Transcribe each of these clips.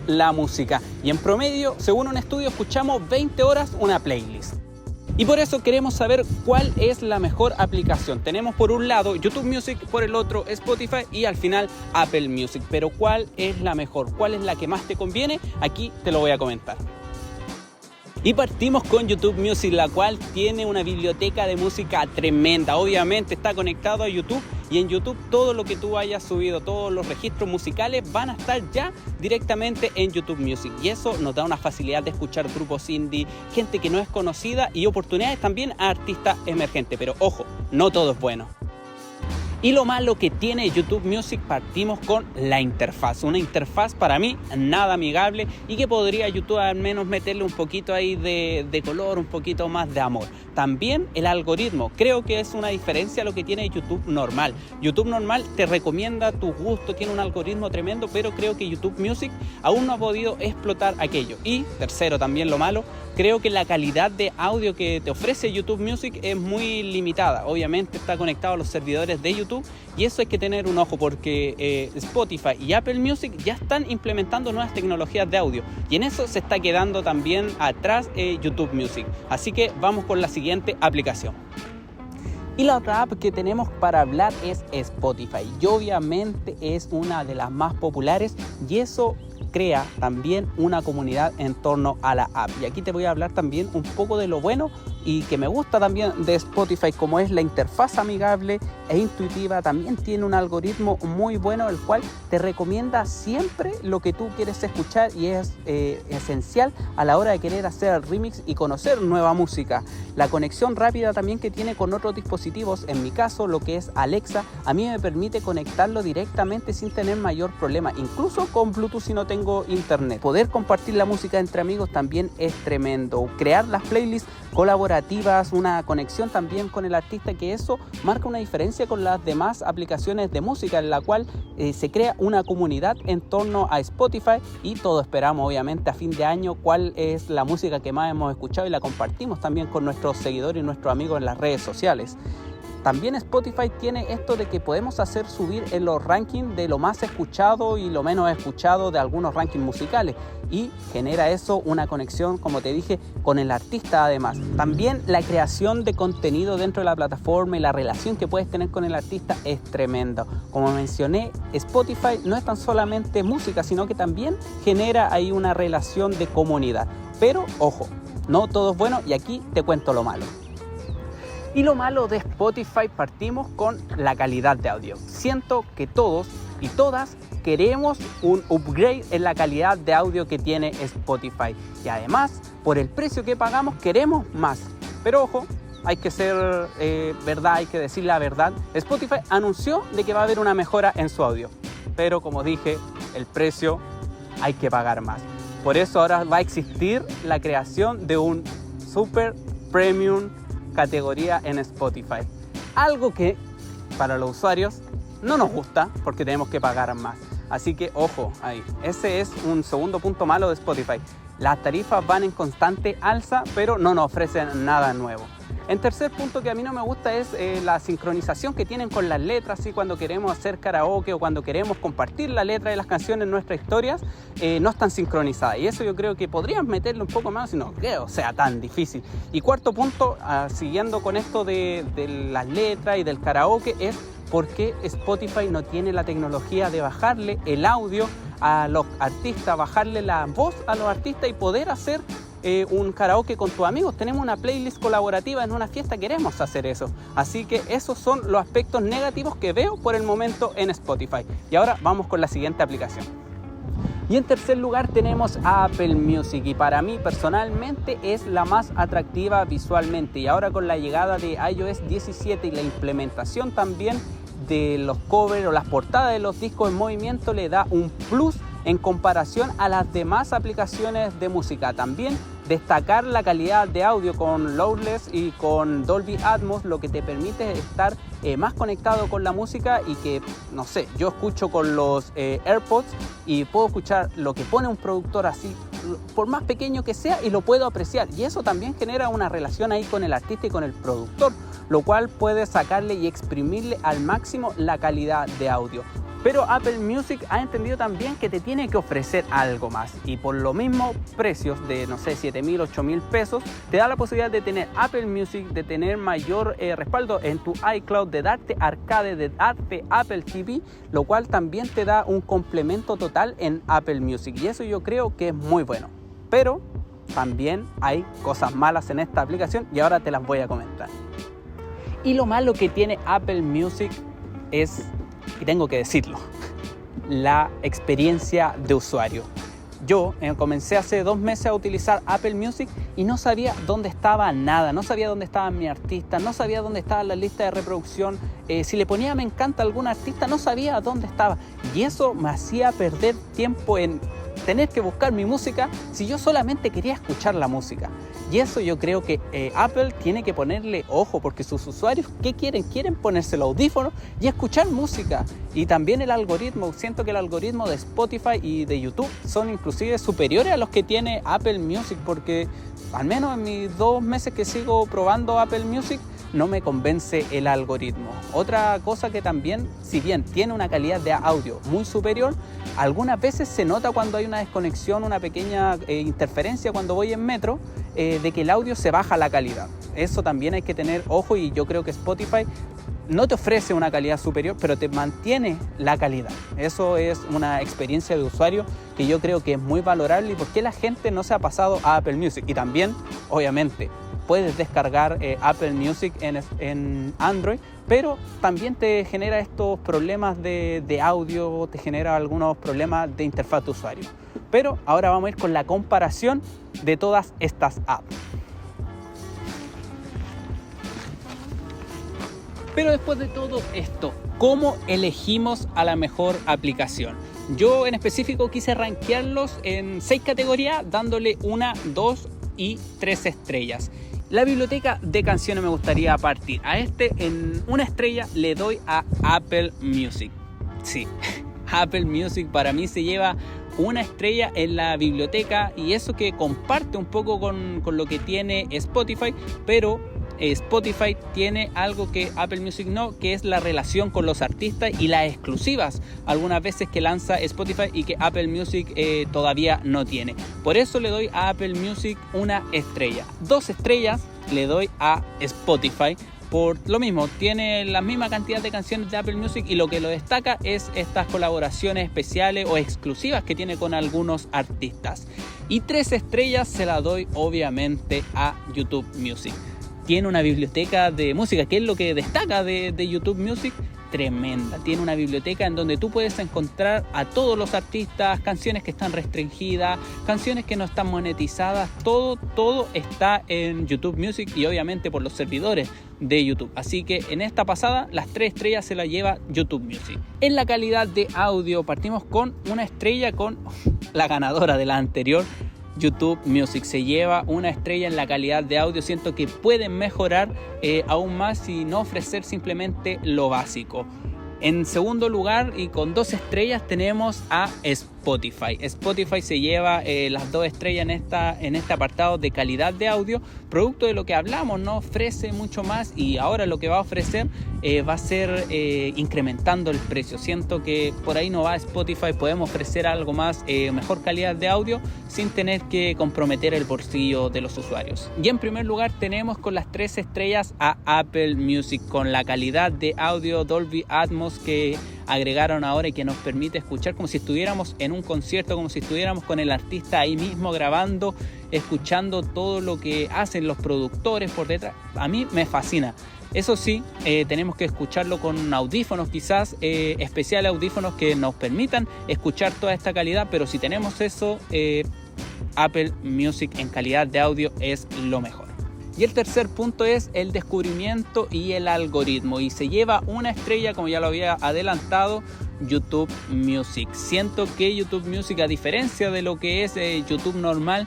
la música. Y en promedio, según un estudio, escuchamos 20 horas una playlist. Y por eso queremos saber cuál es la mejor aplicación. Tenemos por un lado YouTube Music, por el otro Spotify y al final Apple Music. Pero ¿cuál es la mejor? ¿Cuál es la que más te conviene? Aquí te lo voy a comentar. Y partimos con YouTube Music, la cual tiene una biblioteca de música tremenda. Obviamente está conectado a YouTube y en YouTube todo lo que tú hayas subido, todos los registros musicales van a estar ya directamente en YouTube Music. Y eso nos da una facilidad de escuchar grupos indie, gente que no es conocida y oportunidades también a artistas emergentes. Pero ojo, no todo es bueno. Y lo malo que tiene YouTube Music, partimos con la interfaz. Una interfaz para mí nada amigable y que podría YouTube al menos meterle un poquito ahí de color, un poquito más de amor. También el algoritmo, creo que es una diferencia a lo que tiene YouTube normal. YouTube normal te recomienda tu gusto, tiene un algoritmo tremendo, pero creo que YouTube Music aún no ha podido explotar aquello. Y tercero, también lo malo, creo que la calidad de audio que te ofrece YouTube Music es muy limitada. Obviamente está conectado a los servidores de YouTube y eso hay que tener un ojo porque Spotify y Apple Music ya están implementando nuevas tecnologías de audio y en eso se está quedando también atrás YouTube Music. Así que vamos con la siguiente aplicación. Y la otra app que tenemos para hablar es Spotify y obviamente es una de las más populares y eso crea también una comunidad en torno a la app. Y aquí te voy a hablar también un poco de lo bueno y que me gusta también de Spotify, como es la interfaz amigable e intuitiva. También tiene un algoritmo muy bueno, el cual te recomienda siempre lo que tú quieres escuchar y es esencial a la hora de querer hacer el remix y conocer nueva música. La conexión rápida también que tiene con otros dispositivos, en mi caso lo que es Alexa, a mí me permite conectarlo directamente sin tener mayor problema, incluso con Bluetooth si no tengo internet. Poder compartir la música entre amigos también es tremendo. Crear las playlists colaborativas, una conexión también con el artista, que eso marca una diferencia con las demás aplicaciones de música, en la cual se crea una comunidad en torno a Spotify y todos esperamos obviamente a fin de año cuál es la música que más hemos escuchado y la compartimos también con nuestros seguidores y nuestros amigos en las redes sociales. También Spotify tiene esto de que podemos hacer subir en los rankings de lo más escuchado y lo menos escuchado de algunos rankings musicales y genera eso una conexión, como te dije, con el artista además. También la creación de contenido dentro de la plataforma y la relación que puedes tener con el artista es tremendo. Como mencioné, Spotify no es tan solamente música, sino que también genera ahí una relación de comunidad. Pero ojo, no todo es bueno y aquí te cuento lo malo. Y lo malo de Spotify, partimos con la calidad de audio. Siento que todos y todas queremos un upgrade en la calidad de audio que tiene Spotify. Y además, por el precio que pagamos, queremos más. Pero ojo, hay que ser verdad, hay que decir la verdad. Spotify anunció de que va a haber una mejora en su audio. Pero como dije, el precio hay que pagar más. Por eso ahora va a existir la creación de un Super Premium categoría en Spotify, algo que para los usuarios no nos gusta porque tenemos que pagar más, así que ojo ahí, ese es un segundo punto malo de Spotify. Las tarifas van en constante alza pero no nos ofrecen nada nuevo. En tercer punto que a mí no me gusta es la sincronización que tienen con las letras, ¿sí? Cuando queremos hacer karaoke o cuando queremos compartir la letra de las canciones en nuestras historias, no están sincronizadas. Y eso yo creo que podrían meterle un poco más, si no creo sea tan difícil. Y cuarto punto, siguiendo con esto de las letras y del karaoke, es por qué Spotify no tiene la tecnología de bajarle el audio a los artistas, bajarle la voz a los artistas y poder hacer un karaoke con tus amigos. Tenemos una playlist colaborativa en una fiesta, queremos hacer eso. Así que esos son los aspectos negativos que veo por el momento en Spotify. Y ahora vamos con la siguiente aplicación. Y en tercer lugar tenemos a Apple Music y para mí personalmente es la más atractiva visualmente. Y ahora con la llegada de iOS 17 y la implementación también de los covers o las portadas de los discos en movimiento, le da un plus en comparación a las demás aplicaciones de música. También destacar la calidad de audio con Loudless y con Dolby Atmos, lo que te permite estar más conectado con la música y que, no sé, yo escucho con los AirPods y puedo escuchar lo que pone un productor así, por más pequeño que sea, y lo puedo apreciar. Y eso también genera una relación ahí con el artista y con el productor, lo cual puede sacarle y exprimirle al máximo la calidad de audio. Pero Apple Music ha entendido también que te tiene que ofrecer algo más, y por lo mismo precios de, no sé, 7.000, 8.000 pesos, te da la posibilidad de tener Apple Music, de tener mayor respaldo en tu iCloud, de darte arcade, de darte Apple TV, lo cual también te da un complemento total en Apple Music, y eso yo creo que es muy bueno. Pero también hay cosas malas en esta aplicación y ahora te las voy a comentar. Y lo malo que tiene Apple Music es, y tengo que decirlo, la experiencia de usuario. Yo comencé hace 2 meses a utilizar Apple Music y no sabía dónde estaba nada, no sabía dónde estaban mis artistas, no sabía dónde estaba la lista de reproducción, si le ponía me encanta a algún artista no sabía dónde estaba, y eso me hacía perder tiempo en tener que buscar mi música si yo solamente quería escuchar la música. Y eso yo creo que Apple tiene que ponerle ojo, porque sus usuarios, ¿qué quieren? Quieren ponerse el audífono y escuchar música. Y también el algoritmo, siento que el algoritmo de Spotify y de YouTube son inclusive superiores a los que tiene Apple Music, porque al menos en mis 2 meses que sigo probando Apple Music, no me convence el algoritmo. Otra cosa que también, si bien tiene una calidad de audio muy superior, algunas veces se nota cuando hay una desconexión, una pequeña interferencia cuando voy en metro, de que el audio se baja la calidad. Eso también hay que tener ojo, y yo creo que Spotify no te ofrece una calidad superior, pero te mantiene la calidad. Eso es una experiencia de usuario que yo creo que es muy valorable, y por qué la gente no se ha pasado a Apple Music. Y también, obviamente, puedes descargar Apple Music en Android, pero también te genera estos problemas de audio, te genera algunos problemas de interfaz de usuario. Pero ahora vamos a ir con la comparación de todas estas apps. Pero después de todo esto, ¿cómo elegimos a la mejor aplicación? Yo en específico quise rankearlos en 6 categorías, dándole 1, 2 y 3 estrellas. La biblioteca de canciones me gustaría partir. A en 1 estrella le doy a Apple Music. Sí, Apple Music para mí se lleva 1 estrella en la biblioteca, y eso que comparte un poco con lo que tiene Spotify, pero Spotify tiene algo que Apple Music no, que es la relación con los artistas y las exclusivas algunas veces que lanza Spotify y que Apple Music todavía no tiene. Por eso le doy a Apple Music 1 estrella. 2 estrellas le doy a Spotify. Por lo mismo, tiene la misma cantidad de canciones de Apple Music, y lo que lo destaca es estas colaboraciones especiales o exclusivas que tiene con algunos artistas. Y 3 estrellas se la doy obviamente a YouTube Music. Tiene una biblioteca de música, que es lo que destaca de YouTube Music, tremenda. Tiene una biblioteca en donde tú puedes encontrar a todos los artistas, canciones que están restringidas, canciones que no están monetizadas, todo está en YouTube Music, y obviamente por los servidores de YouTube. Así que en esta pasada las 3 estrellas se la lleva YouTube Music. En la calidad de audio partimos con 1 estrella, con la ganadora de la anterior. YouTube Music se lleva 1 estrella en la calidad de audio. Siento que pueden mejorar aún más y no ofrecer simplemente lo básico. En segundo lugar, y con 2 estrellas, tenemos a Spotify. Spotify se lleva las 2 estrellas en este apartado de calidad de audio, producto de lo que hablamos, no ofrece mucho más, y ahora lo que va a ofrecer va a ser incrementando el precio. Siento que por ahí no va Spotify, podemos ofrecer algo más, mejor calidad de audio sin tener que comprometer el bolsillo de los usuarios. Y en primer lugar tenemos con las 3 estrellas a Apple Music, con la calidad de audio Dolby Atmos que agregaron ahora y que nos permite escuchar como si estuviéramos en un concierto, como si estuviéramos con el artista ahí mismo grabando, escuchando todo lo que hacen los productores por detrás. A mí me fascina. Eso sí, tenemos que escucharlo con audífonos, quizás especiales audífonos que nos permitan escuchar toda esta calidad, pero si tenemos eso, Apple Music en calidad de audio es lo mejor. Y el tercer punto es el descubrimiento y el algoritmo, y se lleva 1 estrella, como ya lo había adelantado, YouTube Music. Siento que YouTube Music, a diferencia de lo que es YouTube normal,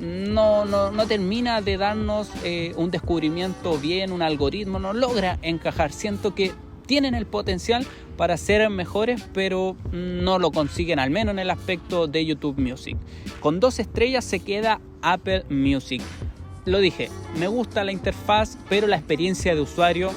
no termina de darnos un descubrimiento bien, un algoritmo, no logra encajar. Siento que tienen el potencial para ser mejores, pero no lo consiguen, al menos en el aspecto de YouTube Music. Con 2 estrellas se queda Apple Music. Lo dije, me gusta la interfaz, pero la experiencia de usuario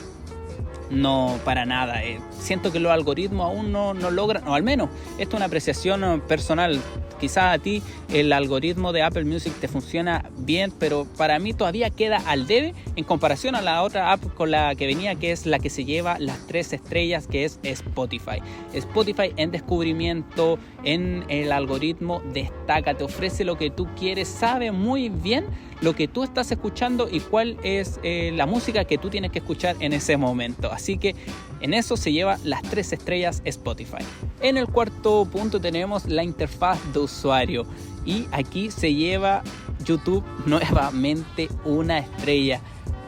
no, para nada. siento que los algoritmos aún no logran, o al menos esto es una apreciación personal. Quizás a ti el algoritmo de Apple Music te funciona bien, pero para mí todavía queda al debe en comparación a la otra app con la que venía, que es la que se lleva las 3 estrellas, que es Spotify. Spotify en descubrimiento, en el algoritmo destaca, te ofrece lo que tú quieres, sabe muy bien lo que tú estás escuchando y cuál es la música que tú tienes que escuchar en ese momento. Así que en eso se lleva las 3 estrellas Spotify. En el cuarto punto tenemos la interfaz de usuario y aquí se lleva YouTube nuevamente una estrella.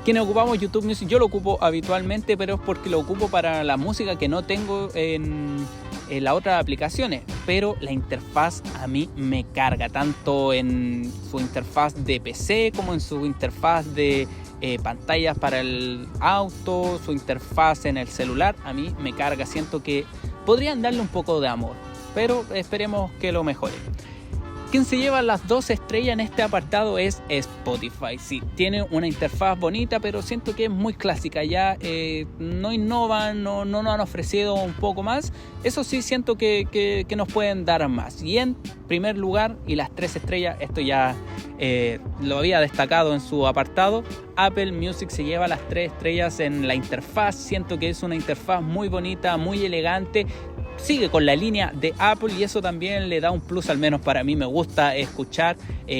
Quienes ocupamos YouTube Music, yo lo ocupo habitualmente, pero es porque lo ocupo para la música que no tengo en las otras aplicaciones, pero la interfaz a mí me carga, tanto en su interfaz de PC como en su interfaz de pantallas para el auto, su interfaz en el celular. A mí me carga, siento que podrían darle un poco de amor, pero esperemos que lo mejoren. Quien se lleva las 2 estrellas en este apartado es Spotify. Sí, tiene una interfaz bonita, pero siento que es muy clásica. Ya no innovan, no nos han ofrecido un poco más. Eso sí, siento que nos pueden dar más. Y en primer lugar, y las 3 estrellas, esto ya lo había destacado en su apartado, Apple Music se lleva las 3 estrellas en la interfaz. Siento que es una interfaz muy bonita, muy elegante. Sigue con la línea de Apple y eso también le da un plus, al menos para mí. Me gusta escuchar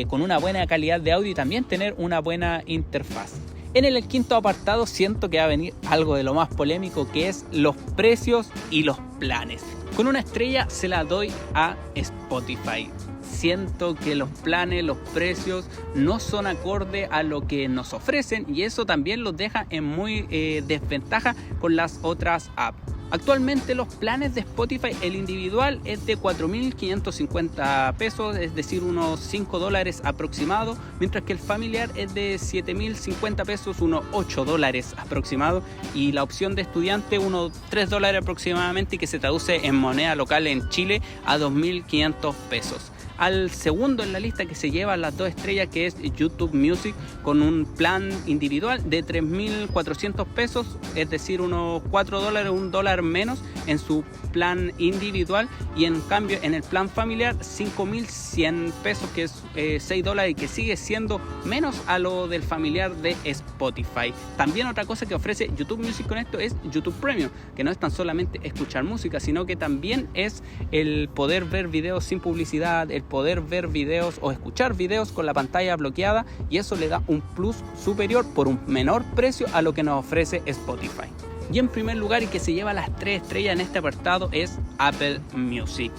con una buena calidad de audio y también tener una buena interfaz. En el quinto apartado siento que va a venir algo de lo más polémico, que es los precios y los planes. Con una estrella se la doy a Spotify. Siento que los planes, los precios no son acorde a lo que nos ofrecen y eso también los deja en muy desventaja con las otras apps. Actualmente los planes de Spotify, el individual es de 4.550 pesos, es decir, unos $5 aproximado, mientras que el familiar es de 7.050 pesos, unos $8 aproximado, y la opción de estudiante unos $3 aproximadamente, y que se traduce en moneda local en Chile a 2.500 pesos. Al segundo en la lista que se lleva las 2 estrellas, que es YouTube Music, con un plan individual de 3.400 pesos, es decir, unos $4, $1 menos en su plan individual, y en cambio en el plan familiar 5.100 pesos, que es $6, y que sigue siendo menos a lo del familiar de Spotify. También otra cosa que ofrece YouTube Music con esto es YouTube Premium, que no es tan solamente escuchar música, sino que también es el poder ver videos sin publicidad, el poder ver videos o escuchar videos con la pantalla bloqueada, y eso le da un plus superior por un menor precio a lo que nos ofrece Spotify. Y en primer lugar, y que se lleva las 3 estrellas en este apartado, es Apple Music.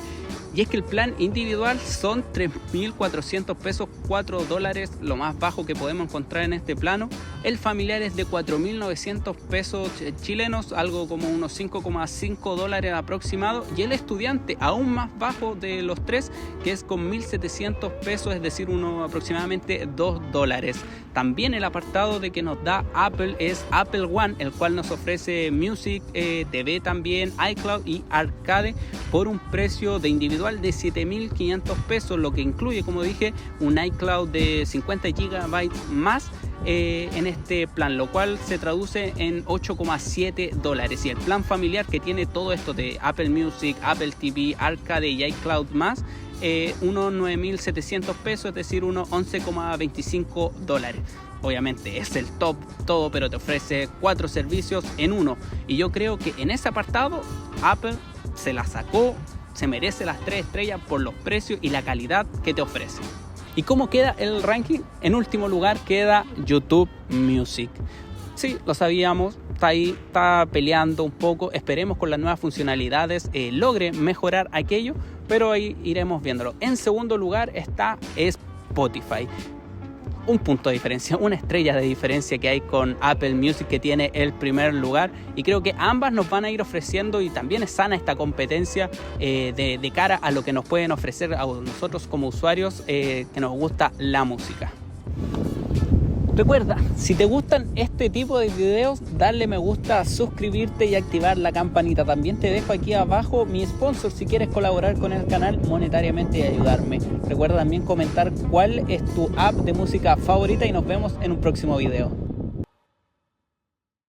Y es que el plan individual son 3.400 pesos, $4, lo más bajo que podemos encontrar en este plano. El familiar es de 4.900 pesos chilenos, algo como unos $5,5 aproximado. Y el estudiante, aún más bajo de los 3, que es con 1.700 pesos, es decir, unos aproximadamente $2. También el apartado de que nos da Apple es Apple One, el cual nos ofrece Music, TV también, iCloud y Arcade por un precio de individual de 7.500 pesos, lo que incluye, como dije, un iCloud de 50 GB más en este plan, lo cual se traduce en $8,7. Y el plan familiar, que tiene todo esto de Apple Music, Apple TV, Arcade y iCloud más, unos 9.700 pesos, es decir, unos $11,25. Obviamente es el top todo, pero te ofrece 4 servicios en uno, y yo creo que en ese apartado Apple se la sacó, se merece las 3 estrellas por los precios y la calidad que te ofrece. ¿Y cómo queda el ranking? En último lugar queda YouTube Music. Sí, lo sabíamos, está ahí, está peleando un poco. Esperemos con las nuevas funcionalidades logre mejorar aquello, pero ahí iremos viéndolo. En segundo lugar está Spotify. Un punto de diferencia, una estrella de diferencia que hay con Apple Music, que tiene el primer lugar, y creo que ambas nos van a ir ofreciendo, y también es sana esta competencia de cara a lo que nos pueden ofrecer a nosotros como usuarios que nos gusta la música. Recuerda, si te gustan este tipo de videos, darle me gusta, suscribirte y activar la campanita. También te dejo aquí abajo mi sponsor si quieres colaborar con el canal monetariamente y ayudarme. Recuerda también comentar cuál es tu app de música favorita, y nos vemos en un próximo video.